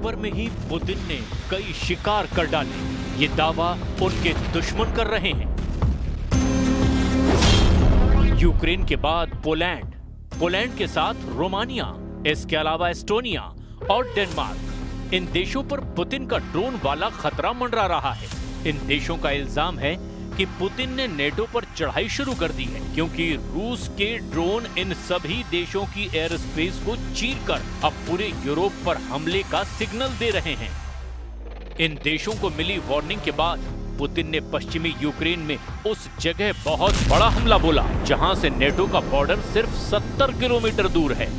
अक्टूबर में ही पुतिन ने कई शिकार कर डाले, ये दावा उनके दुश्मन कर रहे हैं। यूक्रेन के बाद पोलैंड के साथ रोमानिया, इसके अलावा एस्टोनिया और डेनमार्क, इन देशों पर पुतिन का ड्रोन वाला खतरा मंडरा रहा है। इन देशों का इल्जाम है कि पुतिन ने नेटो पर चढ़ाई शुरू कर दी है, क्योंकि रूस के ड्रोन इन सभी देशों की एयर स्पेस को चीरकर अब पूरे यूरोप पर हमले का सिग्नल दे रहे हैं। इन देशों को मिली वार्निंग के बाद पुतिन ने पश्चिमी यूक्रेन में उस जगह बहुत बड़ा हमला बोला जहां से नेटो का बॉर्डर सिर्फ 70 किलोमीटर दूर है।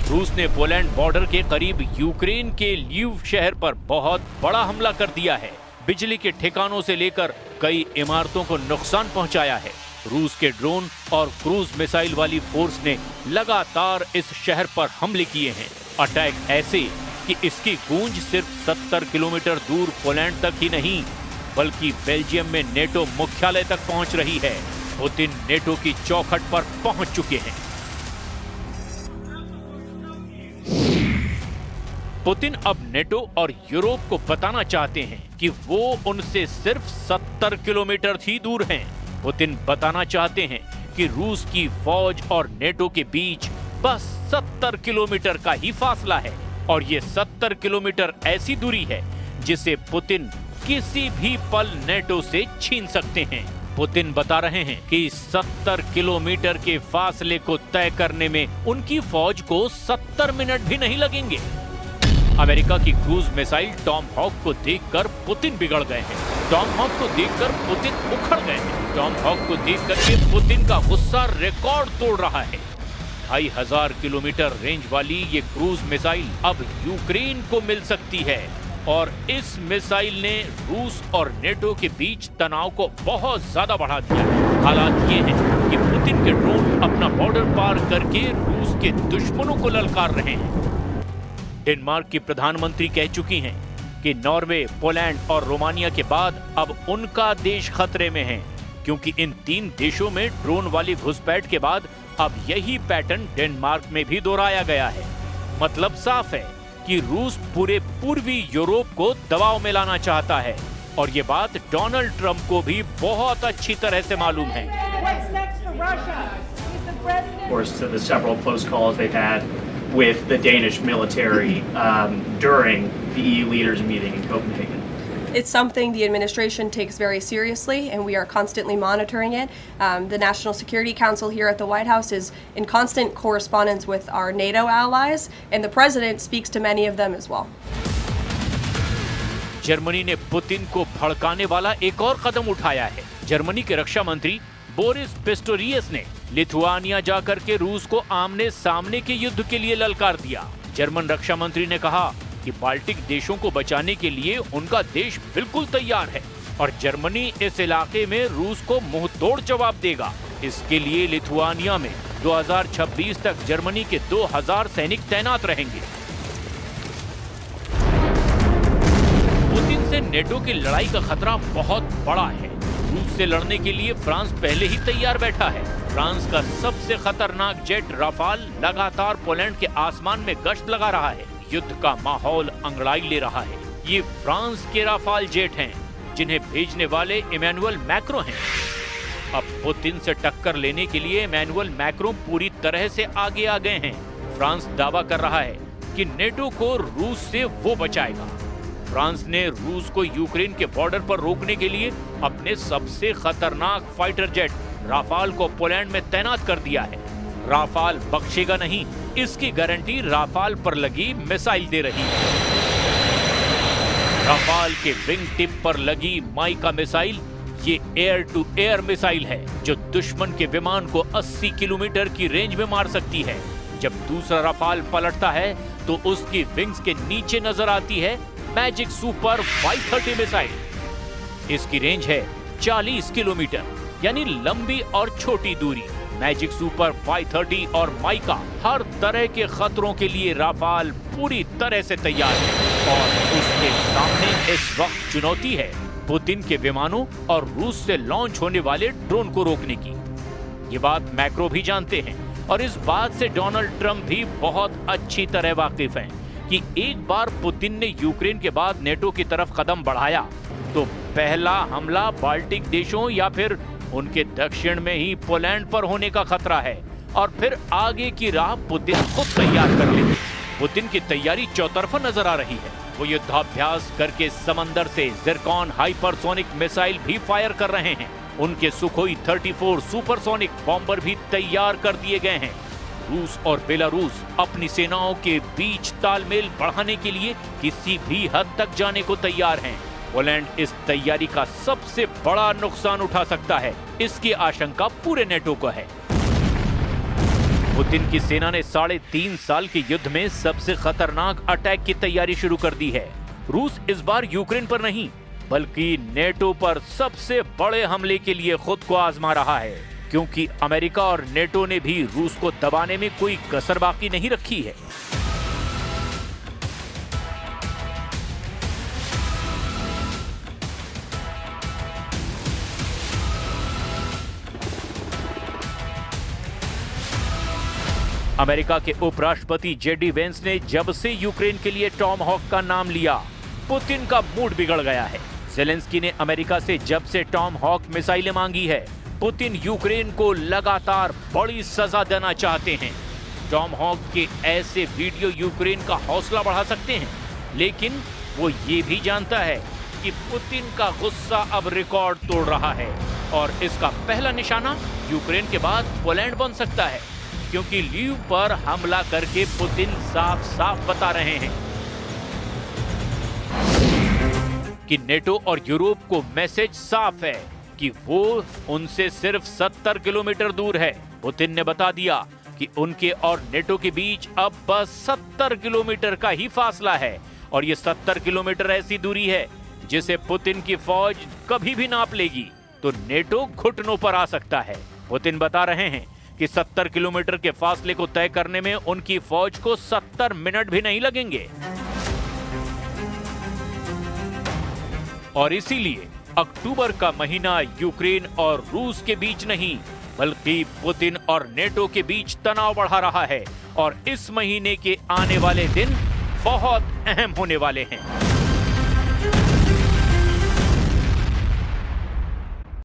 रूस ने पोलैंड बॉर्डर के करीब यूक्रेन के ल्यूव शहर पर बहुत बड़ा हमला कर दिया है। बिजली के ठिकानों से लेकर कई इमारतों को नुकसान पहुंचाया है। रूस के ड्रोन और क्रूज मिसाइल वाली फोर्स ने लगातार इस शहर पर हमले किए हैं। अटैक ऐसे कि इसकी गूंज सिर्फ 70 किलोमीटर दूर पोलैंड तक ही नहीं, बल्कि बेल्जियम में नेटो मुख्यालय तक पहुंच रही है। पुतिन नेटो की चौखट पर पहुंच चुके हैं। पुतिन अब नेटो और यूरोप को बताना चाहते हैं कि वो उनसे सिर्फ 70 किलोमीटर ही दूर हैं। पुतिन बताना चाहते हैं कि रूस की फौज और नेटो के बीच बस 70 किलोमीटर का ही फासला है, और ये 70 किलोमीटर ऐसी दूरी है जिसे पुतिन किसी भी पल नेटो से छीन सकते हैं। पुतिन बता रहे हैं कि 70 किलोमीटर के फासले को तय करने में उनकी फौज को 70 मिनट भी नहीं लगेंगे। अमेरिका की क्रूज मिसाइल टॉम हॉक को देखकर पुतिन बिगड़ गए हैं। टॉम हॉक को देखकर पुतिन उखड़ गए हैं। टॉम हॉक को देखकर के पुतिन का गुस्सा रिकॉर्ड तोड़ रहा है। 2500 किलोमीटर रेंज वाली ये क्रूज मिसाइल अब यूक्रेन को मिल सकती है, और इस मिसाइल ने रूस और नेटो के बीच तनाव को बहुत ज्यादा बढ़ा दिया है। हालात ये हैं कि पुतिन के ड्रोन अपना बॉर्डर पार करके रूस के दुश्मनों को ललकार रहे हैं। डेनमार्क की प्रधानमंत्री कह चुकी हैं कि नॉर्वे, पोलैंड और रोमानिया के बाद अब उनका देश खतरे में है, क्योंकि इन 3 देशों में ड्रोन वाली घुसपैठ के बाद अब यही पैटर्न डेनमार्क में भी दोहराया गया है। मतलब साफ है कि रूस पूरे पूर्वी यूरोप को दबाव में लाना चाहता है, और ये बात डोनाल्ड ट्रंप को भी बहुत अच्छी तरह से मालूम है। with the Danish military during the EU leaders meeting in Copenhagen. It's something the administration takes very seriously, and we are constantly monitoring it. The National Security Council here at the White House is in constant correspondence with our NATO allies, and the President speaks to many of them as well. Germany ने Putin को भड़काने वाला एक और कदम उठाया है। Germany के रक्षा मंत्री बोरिस पिस्टोरियस ने लिथुआनिया जाकर के रूस को आमने सामने के युद्ध के लिए ललकार दिया। जर्मन रक्षा मंत्री ने कहा कि बाल्टिक देशों को बचाने के लिए उनका देश बिल्कुल तैयार है, और जर्मनी इस इलाके में रूस को मुंहतोड़ जवाब देगा। इसके लिए लिथुआनिया में 2026 तक जर्मनी के 2000 सैनिक तैनात रहेंगे। पुतिन से नेटो की लड़ाई का खतरा बहुत बड़ा है। रूस से लड़ने के लिए फ्रांस पहले ही तैयार बैठा है। फ्रांस का सबसे खतरनाक जेट राफाल लगातार पोलैंड के आसमान में गश्त लगा रहा है। युद्ध का माहौल अंगड़ाई ले रहा है। ये फ्रांस के राफाल जेट हैं, जिन्हें भेजने वाले इमैनुअल मैक्रों हैं। अब पुतिन से टक्कर लेने के लिए इमैनुअल मैक्रों पूरी तरह से आगे आ गए हैं। फ्रांस दावा कर रहा है कि नेटो को रूस से वो बचाएगा। फ्रांस ने रूस को यूक्रेन के बॉर्डर पर रोकने के लिए अपने सबसे खतरनाक फाइटर जेट राफाल को पोलैंड में तैनात कर दिया है। राफाल बख्शेगा नहीं, इसकी गारंटी राफाल पर लगी मिसाइल दे रही है। राफाल के विंग टिप पर लगी माइका मिसाइल ये एयर टू एयर मिसाइल है, जो दुश्मन के विमान को 80 किलोमीटर की रेंज में मार सकती है। जब दूसरा राफाल पलटता है तो उसकी विंग्स के नीचे नजर आती है मैजिक सुपर 530 मिसाइल। इसकी रेंज है 40 किलोमीटर, यानी लंबी और छोटी दूरी। मैजिक सुपर 530 और माइका हर तरह के खतरों के लिए राफाल पूरी तरह से तैयार है, और उसके सामने इस वक्त चुनौती है पुतिन के विमानों और रूस से लॉन्च होने वाले ड्रोन को रोकने की। ये बात मैक्रो भी जानते हैं। और इस बात से डोनाल्ड ट्रंप भी बहुत अच्छी तरह वाकिफ हैं कि एक बार पुतिन ने यूक्रेन के बाद नेटो की तरफ कदम बढ़ाया तो पहला हमला बाल्टिक देशों या फिर उनके दक्षिण में ही पोलैंड पर होने का खतरा है और फिर आगे की राह पुतिन खुद तैयार कर लेंगे। पुतिन की तैयारी चौतरफा नजर आ रही है। वो युद्धाभ्यास करके समंदर से ज़िरकॉन हाइपरसोनिक मिसाइल भी फायर कर रहे हैं। उनके सुखोई 34 सुपरसोनिक बॉम्बर भी तैयार कर दिए गए हैं। रूस और बेलारूस अपनी सेनाओं के बीच तालमेल बढ़ाने के लिए किसी भी हद तक जाने को तैयार हैं। पोलैंड इस तैयारी का सबसे बड़ा नुकसान उठा सकता है, इसकी आशंका पूरे नेटो को है। पुतिन की सेना ने 3.5 साल के युद्ध में सबसे खतरनाक अटैक की तैयारी शुरू कर दी है। रूस इस बार यूक्रेन पर नहीं बल्कि नेटो पर सबसे बड़े हमले के लिए खुद को आजमा रहा है, क्योंकि अमेरिका और नेटो ने भी रूस को दबाने में कोई कसर बाकी नहीं रखी है। अमेरिका के उपराष्ट्रपति जेडी वेंस ने जब से यूक्रेन के लिए टॉम हॉक का नाम लिया, पुतिन का मूड बिगड़ गया है। ज़ेलेंस्की ने अमेरिका से जब से टॉम हॉक मिसाइलें मांगी है, पुतिन यूक्रेन को लगातार बड़ी सजा देना चाहते हैं। टॉम हॉक के ऐसे वीडियो यूक्रेन का हौसला बढ़ा सकते हैं, लेकिन वो ये भी जानता है कि पुतिन का गुस्सा अब रिकॉर्ड तोड़ रहा है और इसका पहला निशाना यूक्रेन के बाद पोलैंड बन सकता है, क्योंकि लीव पर हमला करके पुतिन साफ साफ बता रहे हैं कि नेटो और यूरोप को मैसेज साफ है कि वो उनसे सिर्फ 70 किलोमीटर दूर है। पुतिन ने बता दिया कि उनके और नेटो के बीच अब बस 70 किलोमीटर का ही फासला है और ये 70 किलोमीटर ऐसी दूरी है जिसे पुतिन की फौज कभी भी नाप लेगी तो नेटो घुटनों पर आ सकता है। पुतिन बता रहे हैं कि 70 किलोमीटर के फासले को तय करने में उनकी फौज को 70 मिनट भी नहीं लगेंगे और इसीलिए अक्टूबर का महीना यूक्रेन और रूस के बीच नहीं बल्कि पुतिन और नेटो के बीच तनाव बढ़ा रहा है और इस महीने के आने वाले दिन बहुत अहम होने वाले हैं।